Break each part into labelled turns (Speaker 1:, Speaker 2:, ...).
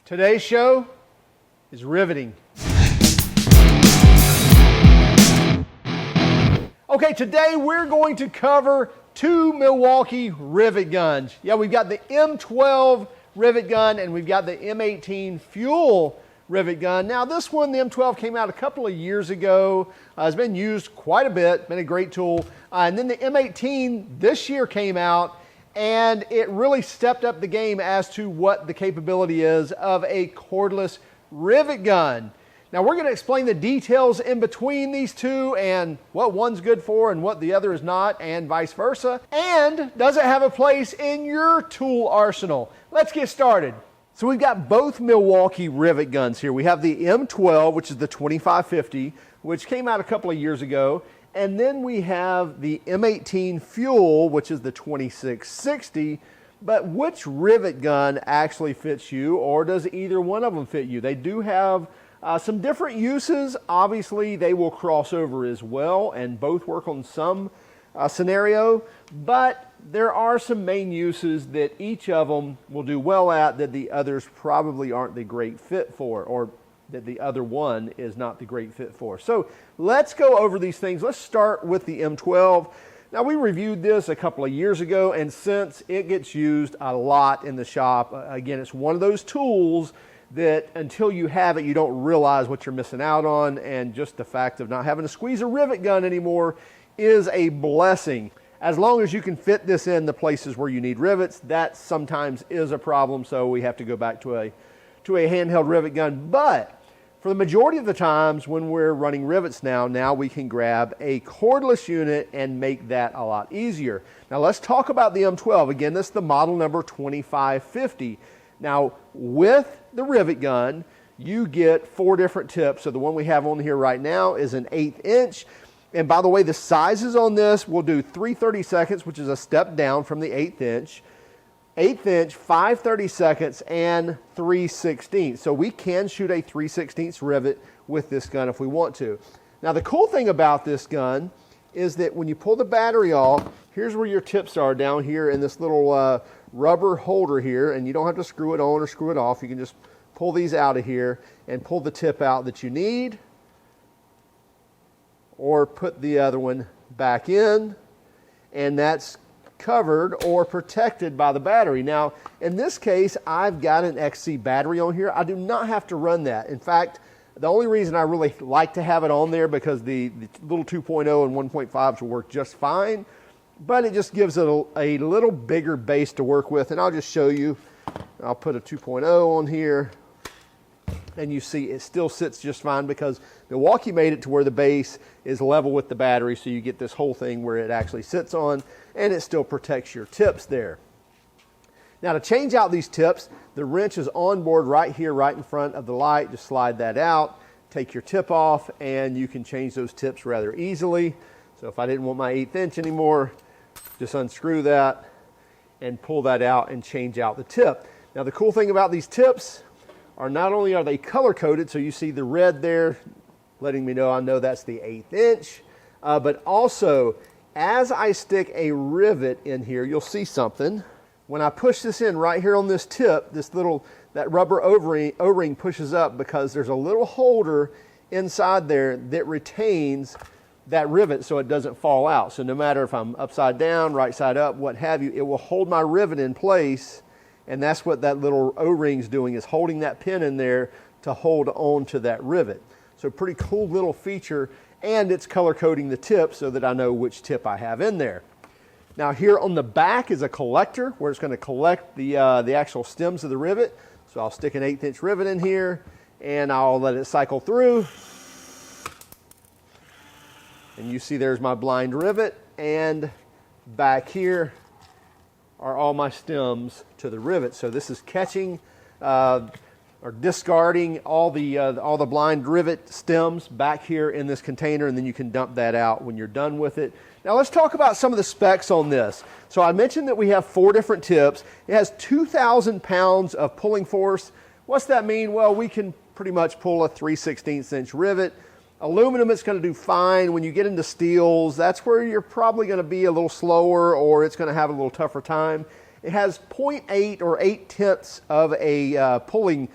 Speaker 1: Today's show is riveting. Okay, today we're going to cover two Milwaukee rivet guns. Yeah, we've got the M12 Rivet Gun and we've got the M18 Fuel Rivet Gun. Now this one, the M12, came out a couple of years ago. It's been used quite a bit, been a great tool. And then the M18 this year came out, and it really stepped up the game as to what the capability is of a cordless rivet gun. Now we're going to explain the details in between these two and what one's good for and what the other is not, and vice versa. And does it have a place in your tool arsenal? Let's get started. So we've got both Milwaukee rivet guns here. We have the M12, which is the 2550, which came out a couple of years ago. And then we have the M18 Fuel, which is the 2660. But which rivet gun actually fits you, or does either one of them fit you? They do have some different uses. Obviously, they will cross over as well, and both work on some scenario. But there are some main uses that each of them will do well at that the others probably aren't the great fit for, or that the other one is not the great fit for. So let's go over these things. Let's start with the M12. Now we reviewed this a couple of years ago, and since it gets used a lot in the shop, again, it's one of those tools that until you have it, you don't realize what you're missing out on, and just the fact of not having to squeeze a rivet gun anymore is a blessing. As long as you can fit this in the places where you need rivets, that sometimes is a problem, so we have to go back to a handheld rivet gun. But for the majority of the times when we're running rivets now we can grab a cordless unit and make that a lot easier. Now let's talk about the M12. Again, this is the model number 2550. Now with the rivet gun, you get 4 different tips. So the one we have on here right now is an 1/8 inch. And by the way, the sizes on this will do 3/32, which is a step down from the 1/8 inch. 1/8 inch, 5/32, and 3/16. So we can shoot a 3/16 rivet with this gun if we want to. Now the cool thing about this gun is that when you pull the battery off, here's where your tips are, down here in this little rubber holder here, and you don't have to screw it on or screw it off. You can just pull these out of here and pull the tip out that you need, or put the other one back in, and that's covered or protected by the battery. Now, in this case, I've got an XC battery on here. I do not have to run that. In fact, the only reason I really like to have it on there, because the little 2.0 and 1.5s will work just fine, but it just gives it a little bigger base to work with. And I'll just show you. I'll put a 2.0 on here, and you see it still sits just fine because Milwaukee made it to where the base is level with the battery, so you get this whole thing where it actually sits on, and it still protects your tips there. Now to change out these tips, the wrench is on board right here, right in front of the light. Just slide that out, take your tip off, and you can change those tips rather easily. So if I didn't want my 1/8 inch anymore, just unscrew that and pull that out and change out the tip. Now the cool thing about these tips are not only are they color coded, so you see the red there letting me know I know that's the 1/8 inch, but also as I stick a rivet in here, you'll see something. When I push this in right here on this tip, that rubber O-ring pushes up because there's a little holder inside there that retains that rivet so it doesn't fall out. So no matter if I'm upside down, right side up, what have you, it will hold my rivet in place. And that's what that little O-ring's doing, is holding that pin in there to hold on to that rivet. So pretty cool little feature, and it's color coding the tip so that I know which tip I have in there. Now here on the back is a collector where it's going to collect the actual stems of the rivet. So I'll stick an 1/8 inch rivet in here, and I'll let it cycle through. And you see there's my blind rivet, and back here are all my stems to the rivet. So this is catching or discarding all the blind rivet stems back here in this container, and then you can dump that out when you're done with it. Now let's talk about some of the specs on this. So I mentioned that we have 4 different tips. It has 2,000 pounds of pulling force. What's that mean? Well, we can pretty much pull a 3/16 inch rivet. Aluminum, it's going to do fine. When you get into steels, that's where you're probably going to be a little slower, or it's going to have a little tougher time. It has 0.8 or 0.8 of a pulling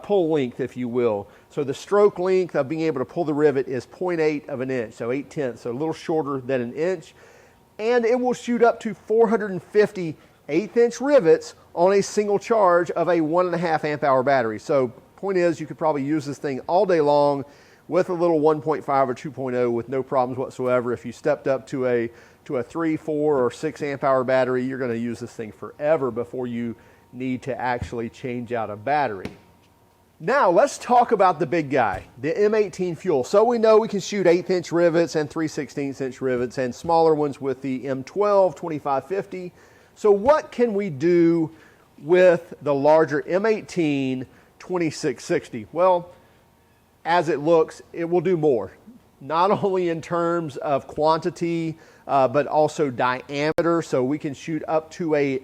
Speaker 1: pull length, if you will. So the stroke length of being able to pull the rivet is 0.8 of an inch, so 0.8, so a little shorter than an inch. And it will shoot up to 450 1/8-inch rivets on a single charge of a 1.5 amp hour battery. So point is, you could probably use this thing all day long with a little 1.5 or 2.0 with no problems whatsoever. If you stepped up to a 3, 4, or 6 amp hour battery, you're going to use this thing forever before you need to actually change out a battery. Now let's talk about the big guy, the M18 Fuel. So we know we can shoot 1/8-inch rivets and 3/16-inch rivets and smaller ones with the M12 2550. So what can we do with the larger M18 2660? Well, as it looks, it will do more. Not only in terms of quantity, but also diameter. So we can shoot up to a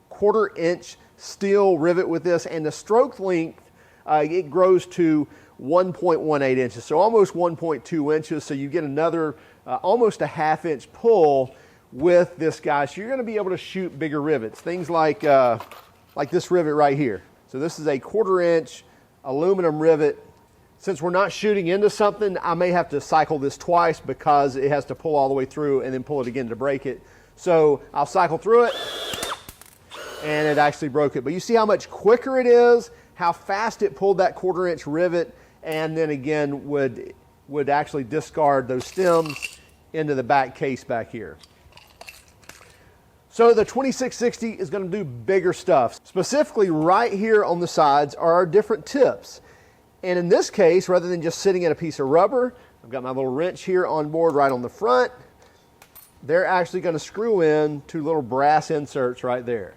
Speaker 1: 1/4 inch steel rivet with this, and the stroke length, it grows to 1.18 inches, so almost 1.2 inches. So you get another almost a 1/2 inch pull with this guy. So you're going to be able to shoot bigger rivets, things like this rivet right here. So this is a 1/4 inch aluminum rivet. Since we're not shooting into something, I may have to cycle this twice because it has to pull all the way through and then pull it again to break it. So I'll cycle through it, and it actually broke it. But you see how much quicker it is, how fast it pulled that 1/4 inch rivet, and then again would actually discard those stems into the back case back here. So the 2660 is going to do bigger stuff. Specifically right here on the sides are our different tips. And in this case, rather than just sitting at a piece of rubber, I've got my little wrench here on board right on the front. They're actually going to screw in 2 little brass inserts right there.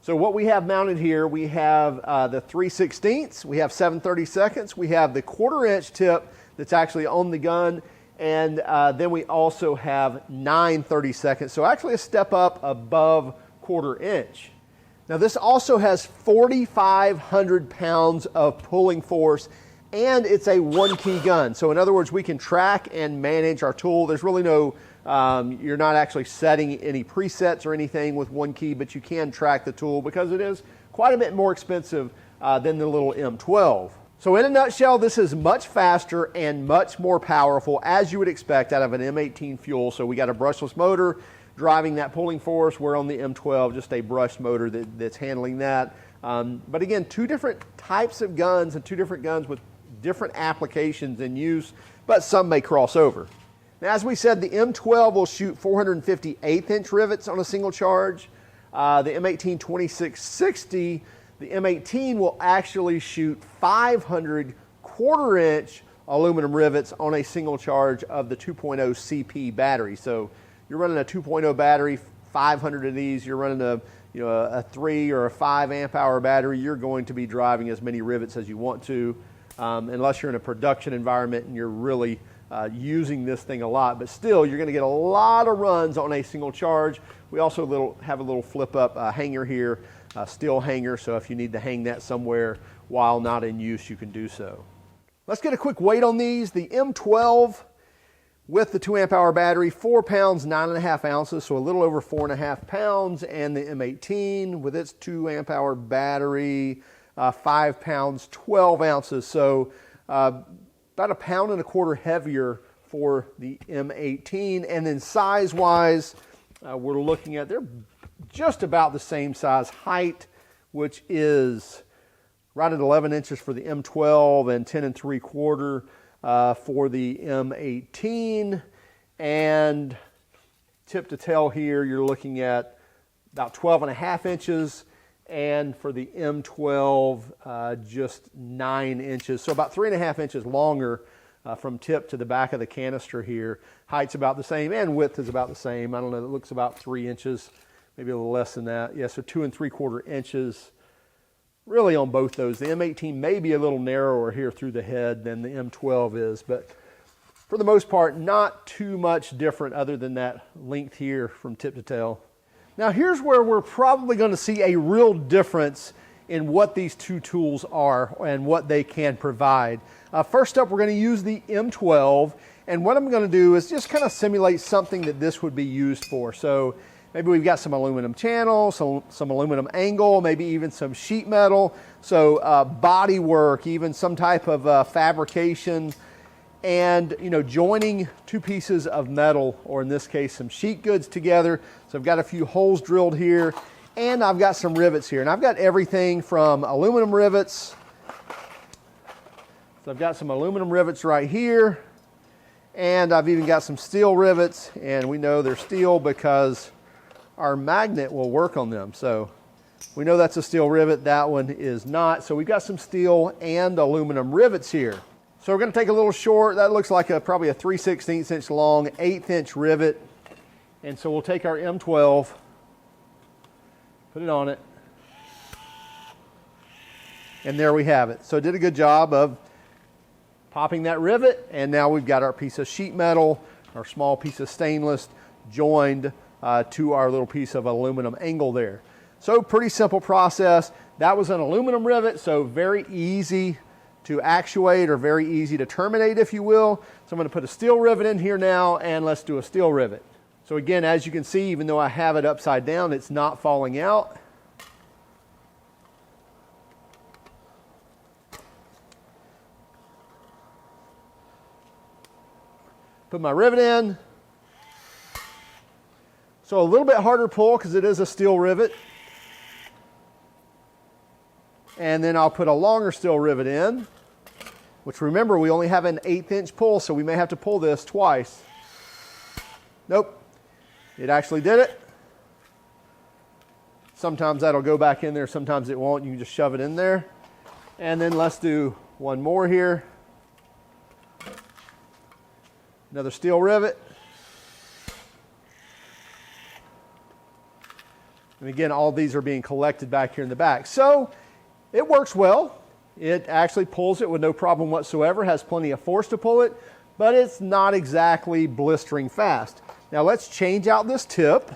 Speaker 1: So what we have mounted here, we have the 3/16, we have 7/32, we have the 1/4 inch tip that's actually on the gun, and then we also have 9/32, so actually a step up above 1/4 inch. Now this also has 4,500 pounds of pulling force, and it's a 1-key gun. So in other words, we can track and manage our tool. There's really no, you're not actually setting any presets or anything with 1 key, but you can track the tool because it is quite a bit more expensive than the little M12. So in a nutshell, this is much faster and much more powerful, as you would expect out of an M18 Fuel. So we got a brushless motor driving that pulling force. We're on the M12, just a brushed motor that's handling that. But again, 2 different types of guns and 2 different guns with different applications and use, but some may cross over. Now, as we said, the M12 will shoot 450 1/8-inch rivets on a single charge. The M18 2660, the M18 will actually shoot 500 1/4 inch aluminum rivets on a single charge of the 2.0 CP battery. So you're running a 2.0 battery, 500 of these, you're running a 3 or a 5 amp hour battery, you're going to be driving as many rivets as you want to, unless you're in a production environment and you're really using this thing a lot. But still, you're going to get a lot of runs on a single charge. We also have a little flip up hanger here, steel hanger, so if you need to hang that somewhere while not in use, you can do so. Let's get a quick weight on these. The M12 with the 2 amp hour battery, 4 pounds, 9.5 ounces, so a little over 4.5 pounds, and the M18 with its 2 amp hour battery, 5 pounds, 12 ounces, so about 1.25 pounds heavier for the M18. And then size-wise, we're looking at, they're just about the same size height, which is right at 11 inches for the M12 and 10 3/4 for the M18. And tip to tail here, you're looking at about 12.5 inches. And for the M12, just 9 inches. So about 3.5 inches longer from tip to the back of the canister here. Height's about the same and width is about the same. I don't know, it looks about 3 inches, maybe a little less than that. Yeah, so 2 3/4 inches really on both those. The M18 may be a little narrower here through the head than the M12 is, but for the most part, not too much different other than that length here from tip to tail. Now here's where we're probably going to see a real difference in what these 2 tools are and what they can provide. First up, we're going to use the M12, and what I'm going to do is just kind of simulate something that this would be used for. So Maybe we've got some aluminum channel, some aluminum angle, maybe even some sheet metal. So body work, even some type of fabrication, and joining two pieces of metal, or in this case some sheet goods together. So I've got a few holes drilled here, and I've got some rivets here, and I've got everything from aluminum rivets. So I've got some aluminum rivets right here, and I've even got some steel rivets, and we know they're steel because our magnet will work on them. So we know that's a steel rivet, that one is not. So we've got some steel and aluminum rivets here. So we're going to take a little short, that looks like probably a 3/16 inch long, 1/8 inch rivet. And so we'll take our M12, put it on it, and there we have it. So it did a good job of popping that rivet, and now we've got our piece of sheet metal, our small piece of stainless, joined to our little piece of aluminum angle there. So pretty simple process. That was an aluminum rivet, so very easy to actuate, or very easy to terminate, if you will. So I'm going to put a steel rivet in here now, and let's do a steel rivet. So again, as you can see, even though I have it upside down, it's not falling out. Put my rivet in. So a little bit harder pull because it is a steel rivet. And then I'll put a longer steel rivet in, which, remember, we only have an 1/8 inch pull, so we may have to pull this twice. Nope, it actually did it. Sometimes that'll go back in there, sometimes it won't. You can just shove it in there. And then let's do one more here. Another steel rivet. And again, all these are being collected back here in the back. So it works well. It actually pulls it with no problem whatsoever, has plenty of force to pull it, but it's not exactly blistering fast. Now let's change out this tip.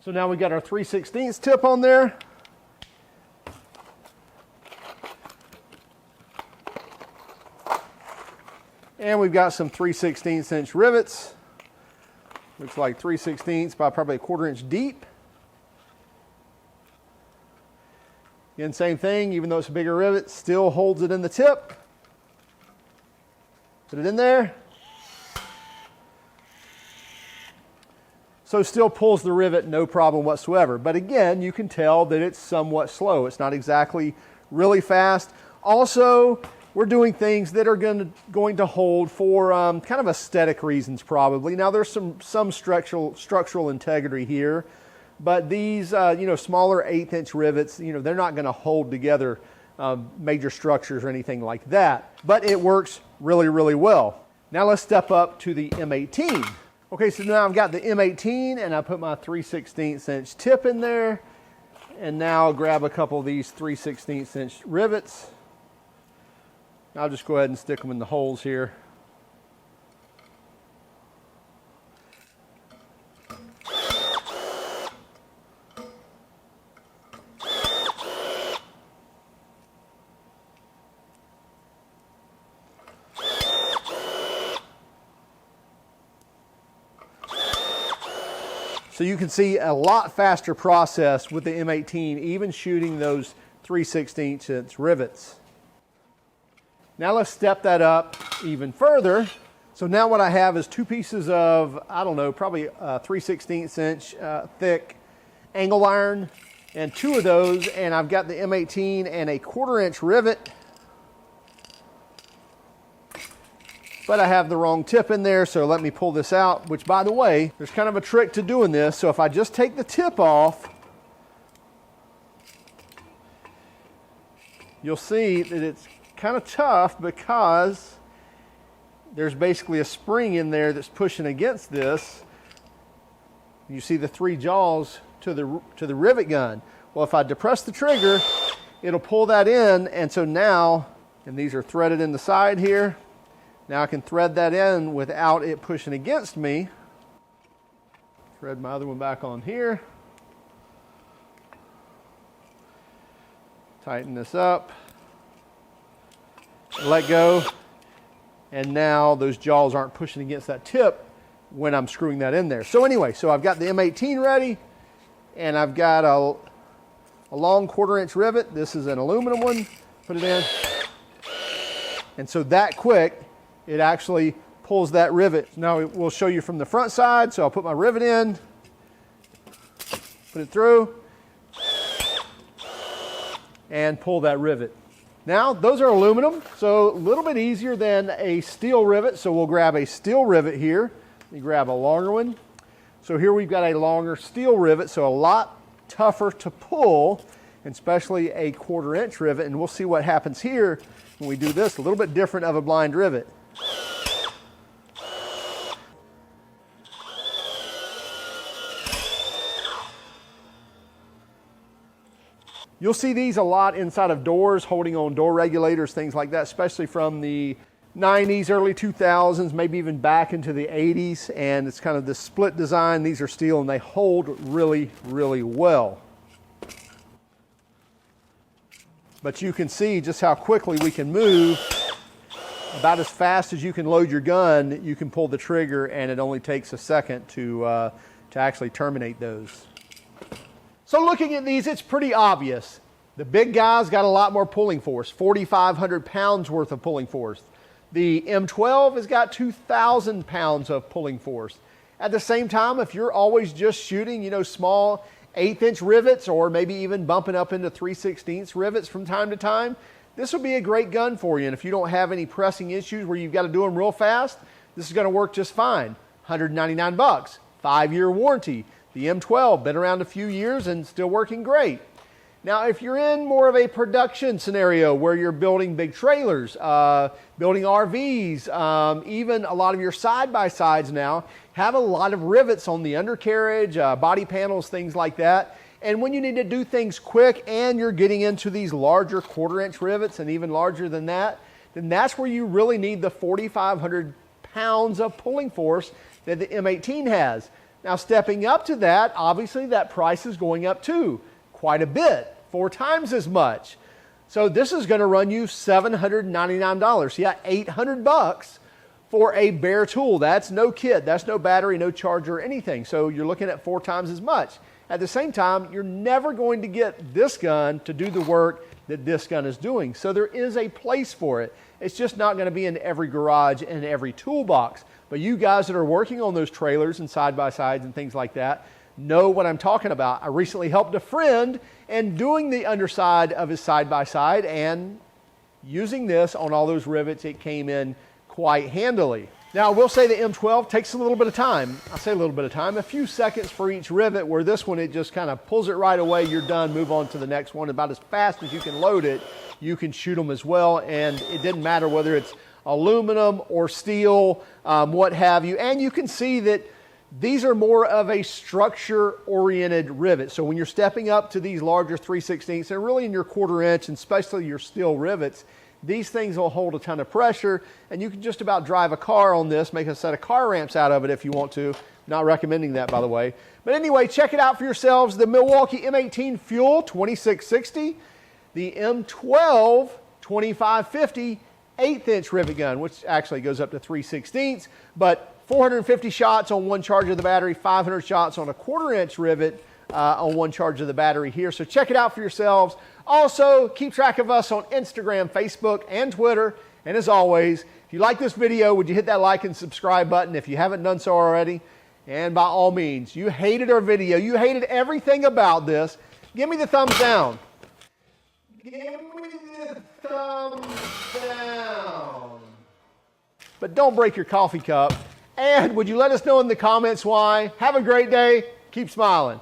Speaker 1: So now we've got our 3/16 tip on there. And we've got some 3/16 inch rivets. Looks like 3/16 by probably 1/4 inch deep. Again, same thing, even though it's a bigger rivet, still holds it in the tip. Put it in there. So still pulls the rivet, no problem whatsoever. But again, you can tell that it's somewhat slow. It's not exactly really fast. Also, we're doing things that are going to hold for kind of aesthetic reasons, probably. Now, there's some structural integrity here, but these smaller 1/8 inch rivets, they're not going to hold together major structures or anything like that. But it works really, really well. Now let's step up to the M18. Okay, so now I've got the M18, and I put my 3/16 inch tip in there, and now I'll grab a couple of these 3/16 inch rivets. I'll just go ahead and stick them in the holes here. So you can see a lot faster process with the M18, even shooting those 3/16 inch rivets. Now let's step that up even further. So now what I have is two pieces of, I don't know, probably 3/16 inch thick angle iron, and two of those, and I've got the M18 and a 1/4 inch rivet. But I have the wrong tip in there, so let me pull this out, which, by the way, there's kind of a trick to doing this. So if I just take the tip off, you'll see that it's kind of tough because there's basically a spring in there that's pushing against this. You see the 3 jaws to the rivet gun. Well, if I depress the trigger, it'll pull that in, and so now, and these are threaded in the side here, now I can thread that in without it pushing against me. Thread my other one back on here. Tighten this up, let go, and now those jaws aren't pushing against that tip when I'm screwing that in there. So anyway, so I've got the M18 ready, and I've got a long 1/4" rivet. This is an aluminum one. Put it in. And so that quick, it actually pulls that rivet. Now we'll show you from the front side. So I'll put my rivet in, put it through, and pull that rivet. Now, those are aluminum, so a little bit easier than a steel rivet. So we'll grab a steel rivet here. Let me grab a longer one. So here we've got a longer steel rivet, so a lot tougher to pull, and especially a 1/4" rivet. And we'll see what happens here when we do this. A little bit different of a blind rivet. You'll see these a lot inside of doors, holding on door regulators, things like that, especially from the 90s, early 2000s, maybe even back into the 80s. And it's kind of this split design. These are steel and they hold really, really well. But you can see just how quickly we can move. About as fast as you can load your gun, you can pull the trigger, and it only takes a second to actually terminate those. So looking at these, it's pretty obvious. The big guy's got a lot more pulling force, 4,500 pounds worth of pulling force. The M12 has got 2,000 pounds of pulling force. At the same time, if you're always just shooting, small 1/8" rivets, or maybe even bumping up into 3/16 rivets from time to time, this would be a great gun for you. And if you don't have any pressing issues where you've got to do them real fast, this is going to work just fine. $199, 5-year warranty. The M12, been around a few years and still working great. Now, if you're in more of a production scenario where you're building big trailers, building RVs, even a lot of your side-by-sides now have a lot of rivets on the undercarriage, body panels, things like that. And when you need to do things quick and you're getting into these larger 1/4" rivets and even larger than that, then that's where you really need the 4,500 pounds of pulling force that the M18 has. Now, stepping up to that, obviously that price is going up too, quite a bit, 4 times as much. So this is going to run you $799. Yeah, $800 for a bare tool. That's no kit, that's no battery, no charger, anything. So you're looking at 4 times as much. At the same time, you're never going to get this gun to do the work that this gun is doing. So there is a place for it. It's just not going to be in every garage and every toolbox. But you guys that are working on those trailers and side-by-sides and things like that know what I'm talking about. I recently helped a friend in doing the underside of his side-by-side, and using this on all those rivets, it came in quite handily. Now, I will say the M12 takes a little bit of time. I say a little bit of time, a few seconds for each rivet, where this one, it just kind of pulls it right away. You're done, move on to the next one. About as fast as you can load it, you can shoot them as well. And it didn't matter whether it's aluminum or steel, what have you. And you can see that these are more of a structure-oriented rivet. So when you're stepping up to these larger 3/16, and really in your 1/4", and especially your steel rivets, these things will hold a ton of pressure, and you can just about drive a car on this, make a set of car ramps out of it if you want to. Not recommending that, by the way. But anyway, check it out for yourselves. The Milwaukee M18 Fuel 2660, the M12 2550 1/8" rivet gun, which actually goes up to 3/16, but 450 shots on one charge of the battery, 500 shots on a 1/4" rivet on one charge of the battery here. So check it out for yourselves. Also, keep track of us on Instagram, Facebook, and Twitter. And as always, if you like this video, would you hit that like and subscribe button if you haven't done so already? And by all means, you hated our video, you hated everything about this, give me the thumbs down. Give me the thumbs down. But don't break your coffee cup. And would you let us know in the comments why? Have a great day. Keep smiling.